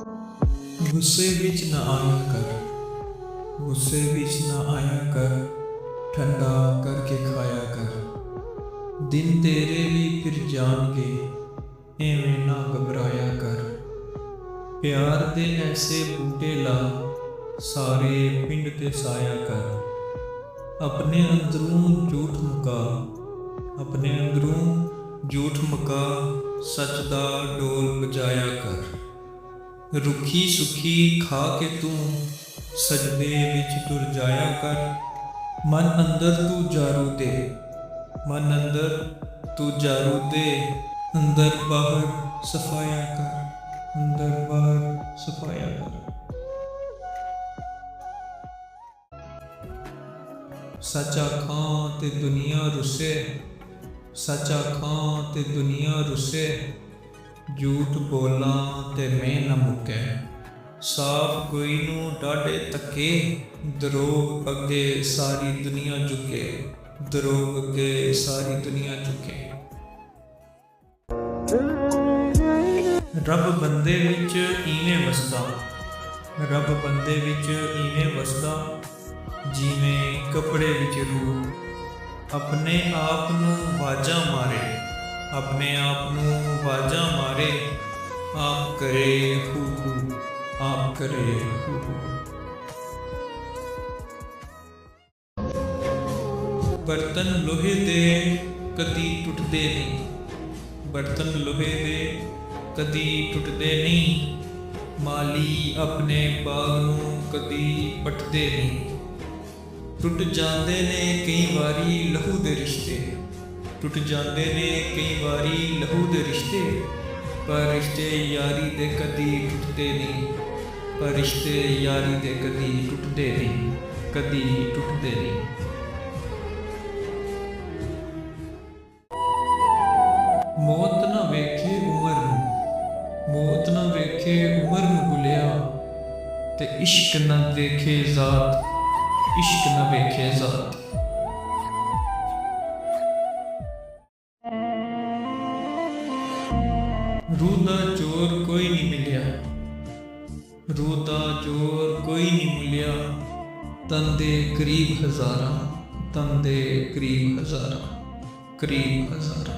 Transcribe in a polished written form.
गुस्से विच न आया कर, गुस्से विच न आया कर, ठंडा करके खाया कर। दिन तेरे भी फिर जाएंगे, एवें ना घबराया कर। प्यार दे ऐसे बूटे ला, सारे पिंड ते साया कर। अपने अंदरों झूठ मुका, अपने अंदरों झूठ मुका, सच दा ढोल बजाया कर। रुखी सुखी खा के तू सजदे विच तुर जाया कर। मन अंदर तू जारू दे, मन अंदर तू जारू दे, अंदर बाहर सफाया कर, अंदर बाहर सफाया कर। सचा खां ते दुनिया रुसे, सचा खां ते दुनिया रुसे। झूठ बोला ते मैं न मुके, साफ गोई नू डाढ़े तके। दरोग अगे सारी दुनिया झुके, दरोग अगे सारी दुनिया झुके। रब बंदे विच इवें वसदा, रब बंदे विच इवें वसदा, जिवें कपड़े विच रूह। अपने आप नू वाजा मारे, अपने आप नू वाजा मारे। आप करे हू हू, आप करे हू हू। बर्तन लोहे दे कदी टुटदे नहीं, बर्तन लोहे दे कदी टुटदे नहीं। माली अपने बाग नू कदी पटदे नहीं। टुट जांदे ने कई वारी लहू दे रिश्ते, टुट जाते ने कई बारी लहू दे रिश्ते। पर रिश्ते यारी दे कदी टुटते नहीं, पर रिश्ते यारी दे कदी टुटते नहीं, कदी टुटते नहीं। मौत ना वेखे उमर नू, मौत ना वेखे उमर नू भुलिया। ते इश्क ना देखे जात, इश्क ना वेखे जात। रूह दा जोर कोई नहीं मिलिया, रूह दा जोर कोई नहीं मिलिया। तन दे करीब हज़ारा, तन दे करीब हज़ारा, करीब हज़ारा।